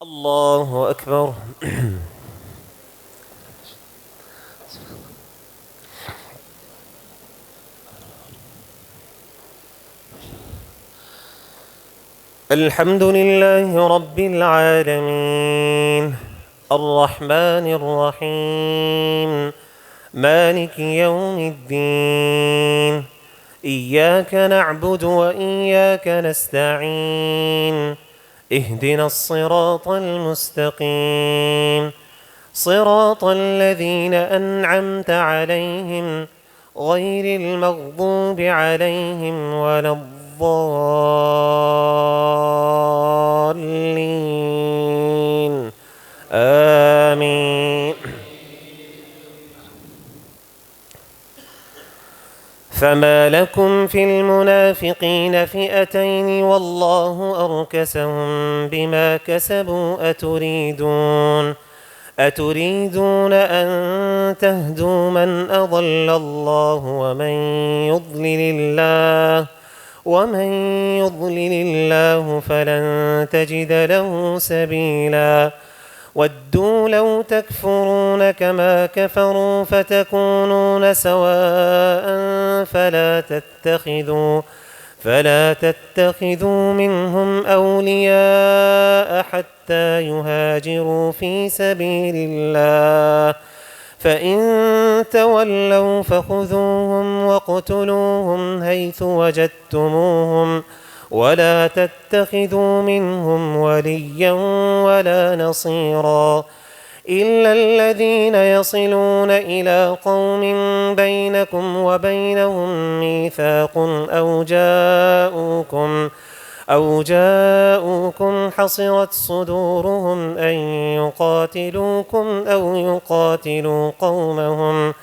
الله أكبر. الحمد لله رب العالمين الرحمن الرحيم مالك يوم الدين. إياك نعبد وإياك نستعين. اهدنا الصراط المستقيم، صراط الذين أنعمت عليهم غير المغضوب عليهم ولا الضالين. آمين. فما لكم في المنافقين فئتين والله أركسهم بما كسبوا أتريدون أن تهدوا من أضل الله ومن يضلل الله فلن تجد له سبيلا. ودوا لو تكفرون كما كفروا فتكونون سواء فلا تتخذوا منهم أولياء حتى يهاجروا في سبيل الله، فإن تولوا فخذوهم واقتلوهم حيث وجدتموهم ولا تتخذوا منهم وليا ولا نصيرا إلا الذين يصلون إلى قوم بينكم وبينهم ميثاق أو جاءوكم حصرت صدورهم أن يقاتلوكم أو يقاتلوا قومهم،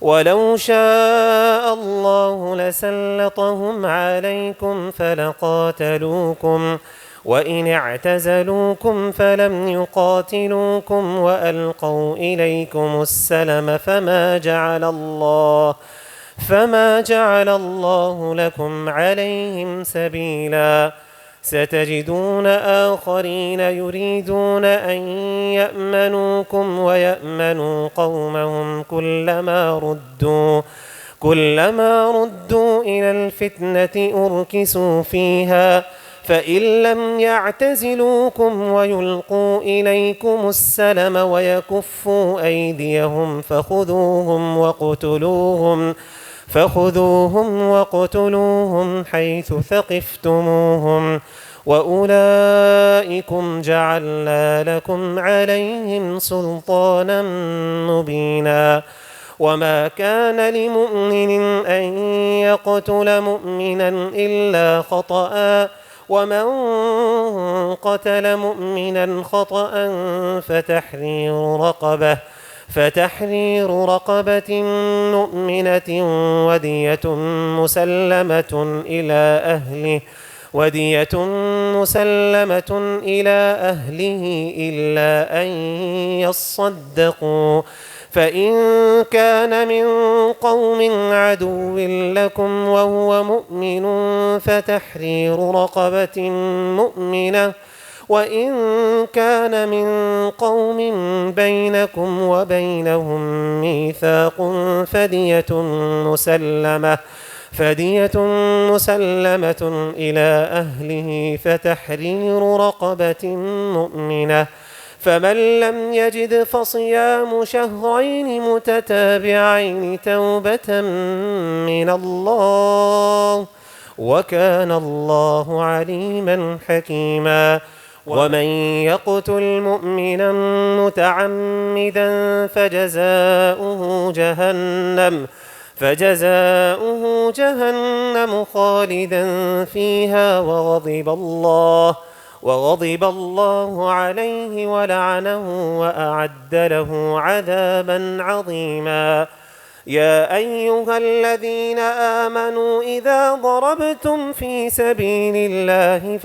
ولو شاء الله لسلطهم عليكم فلقاتلوكم، وإن اعتزلوكم فلم يقاتلوكم وألقوا إليكم السلم فما جعل الله لكم عليهم سبيلا. ستجدون آخرين يريدون أن يأمنوكم ويأمنوا قومهم كلما ردوا إلى الفتنة أركسوا فيها، فإن لم يعتزلوكم ويلقوا إليكم السلم ويكفوا أيديهم فخذوهم واقتلوهم حيث ثقفتموهم، وأولئكم جعلنا لكم عليهم سلطانا مبينا. وما كان لمؤمن أن يقتل مؤمنا إلا خطأ، ومن قتل مؤمنا خطأ فتحرير رقبة مؤمنة ودية مسلمة إلى أهله إلا أن يصدقوا، فإن كان من قوم عدو لكم وهو مؤمن فتحرير رقبة مؤمنة، وإن كان من قوم بينكم وبينهم ميثاق فدية مسلمة إلى أهله فتحرير رقبة مؤمنة، فمن لم يجد فصيام شهرين متتابعين توبة من الله، وكان الله عليما حكيما. ومن يقتل مؤمنا متعمدا فجزاؤه جهنم خالدا فيها وغضب الله عليه ولعنه وأعد له عذابا عظيما. يا أيها الذين آمنوا إذا ضربتم في سبيل الله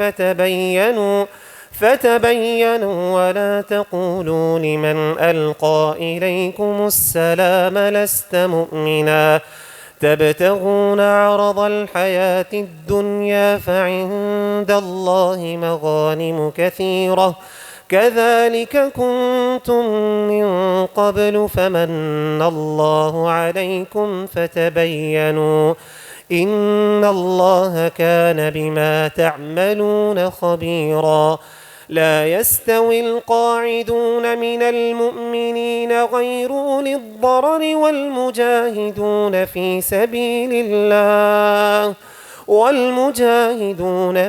فتبينوا ولا تقولوا لمن ألقى إليكم السلام لست مؤمنا تبتغون عرض الحياة الدنيا فعند الله مغانم كثيرة كذلك كنتم من قبل فمن الله عليكم فتبينوا إن الله كان بما تعملون خبيرا. لا يستوي القاعدون من المؤمنين غير أولي الضرر والمجاهدون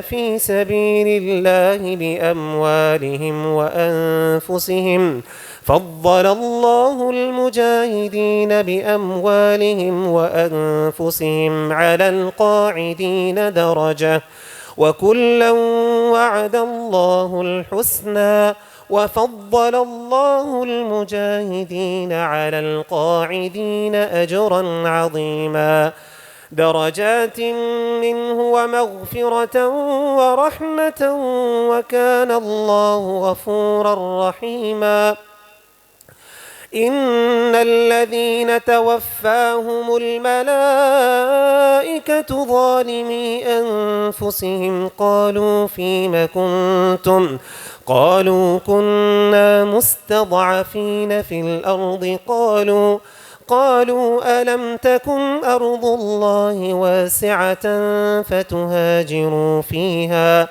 في سبيل الله بأموالهم وأنفسهم. فضل الله المجاهدين بأموالهم وأنفسهم على القاعدين درجة، وكلا وعد الله الحسنى، وفضل الله المجاهدين على القاعدين أجرا عظيما، درجات منه ومغفرة ورحمة، وكان الله غفورا رحيما. إن الذين توفاهم الملائكة ظالمي أنفسهم قالوا فيم كنتم؟ قالوا كنا مستضعفين في الأرض. قالوا ألم تكن أرض الله واسعة فتهاجروا فيها؟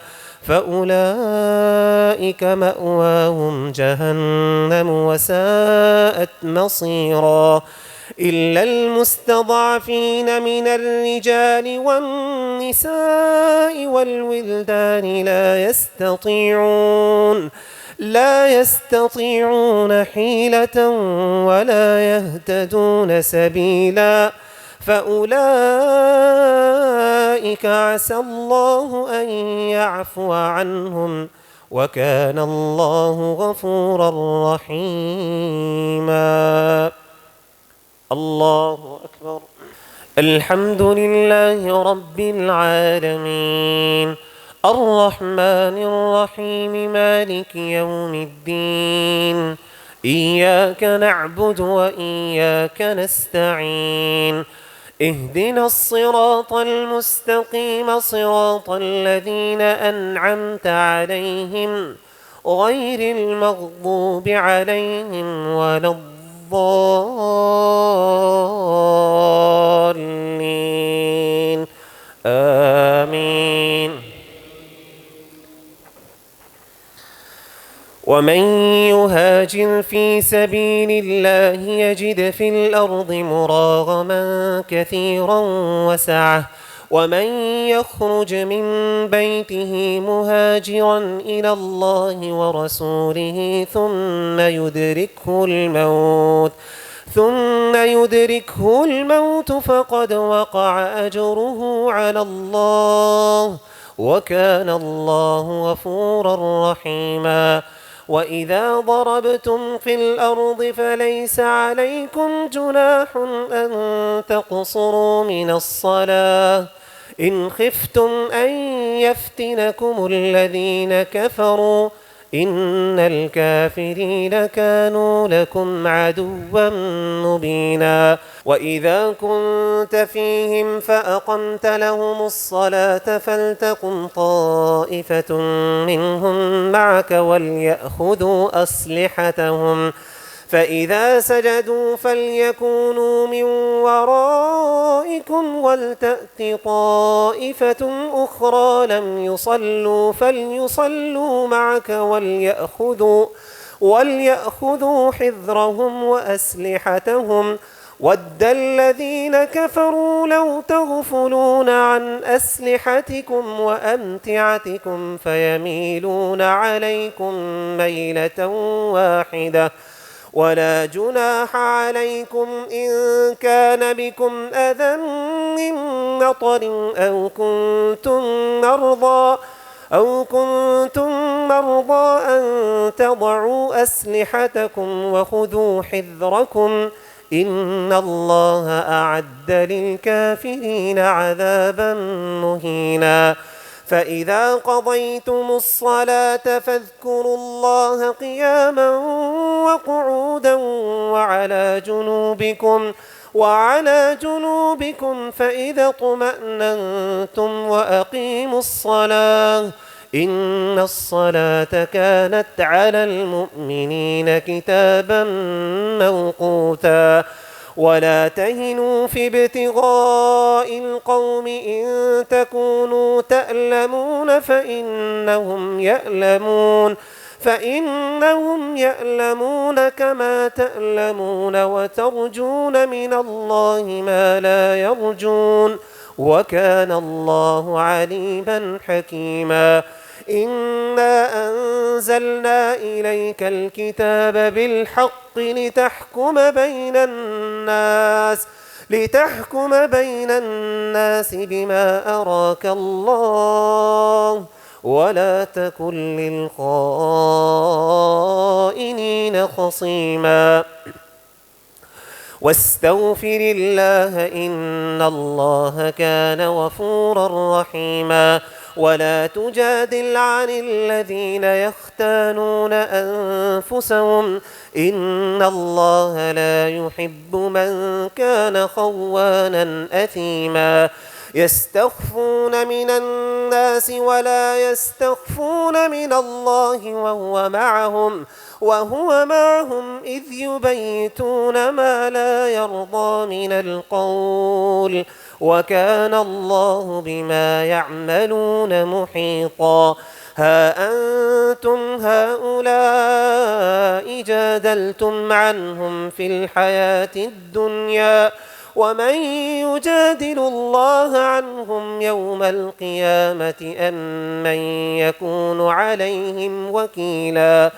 فأولئك مأواهم جهنم وساءت مصيرا. إلا المستضعفين من الرجال والنساء والولدان لا يستطيعون حيلة ولا يهتدون سبيلا، فأولئك عسى الله أن يعفو عنهم، وكان الله غفورا رحيما. الله أكبر. الحمد لله رب العالمين، الرحمن الرحيم، مالك يوم الدين، إياك نعبد وإياك نستعين، اهدنا الصراط المستقيم، صراط الذين أنعمت عليهم غير المغضوب عليهم ولا الضالين، آمين. ومن يهاجر في سبيل الله يجد في الأرض مراغما كثيرا وسعة، ومن يخرج من بيته مهاجرا إلى الله ورسوله ثم يدركه الموت فقد وقع أجره على الله، وكان الله غفورا رحيما. وإذا ضربتم في الأرض فليس عليكم جناح أن تقصروا من الصلاة إن خفتم أن يفتنكم الذين كفروا، إن الكافرين كانوا لكم عدوا مبينا. وإذا كنت فيهم فأقمت لهم الصلاة فلتقم طائفة منهم معك وليأخذوا أسلحتهم، فإذا سجدوا فليكونوا من ورائكم ولتأت طائفة أخرى لم يصلوا فليصلوا معك وليأخذوا حذرهم وأسلحتهم. ود الذين كفروا لو تغفلون عن أسلحتكم وأمتعتكم فيميلون عليكم ميلة واحدة، ولا جناح عليكم إن كان بكم أذى من مطر أو كنتم مرضى أن تضعوا أسلحتكم وخذوا حذركم، إن الله أعد للكافرين عذابا مهينا. فإذا قضيتم الصلاة فاذكروا الله قياما وقعودا وعلى جنوبكم فإذا اطمأننتم وأقيموا الصلاة إن الصلاة كانت على المؤمنين كتابا موقوتا ولا تهنوا في ابتغاء القوم إن تكونوا تألمون فإنهم يألمون كما تألمون وترجون من الله ما لا يرجون وكان الله عليما حكيما إنا أنزلنا إليك الكتاب بالحق لتحكم بين الناس بما أراك الله ولا تكن للخائنين خصيما واستغفر الله إن الله كان غفورا رحيما ولا تجادل عن الذين يختانون أنفسهم إن الله لا يحب من كان خوانا أثيما يستخفون من الناس ولا يستخفون من الله وهو معهم إذ يبيتون ما لا يرضى من القول وكان الله بما يعملون محيطا ها أنتم هؤلاء جادلتم عنهم في الحياة الدنيا ومن يجادل الله عنهم يوم القيامة أم من يكون عليهم وكيلا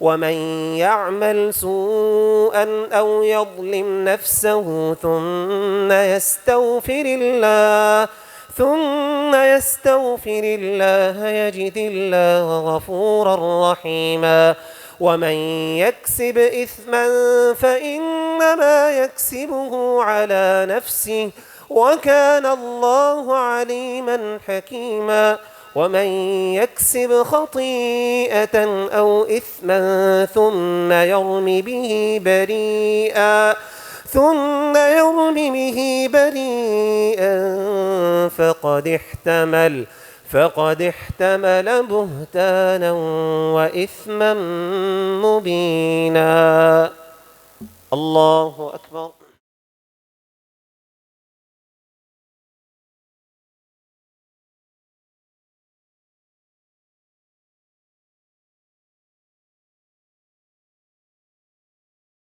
ومن يعمل سوءا أو يظلم نفسه ثم يستغفر الله يجد الله غفورا رحيما ومن يكسب إثما فإنما يكسبه على نفسه وكان الله عليما حكيما ومن يكسب خطيئة أو إثما ثم يرم به بريئا فقد احتمل بهتانا وإثما مبينا. الله أكبر.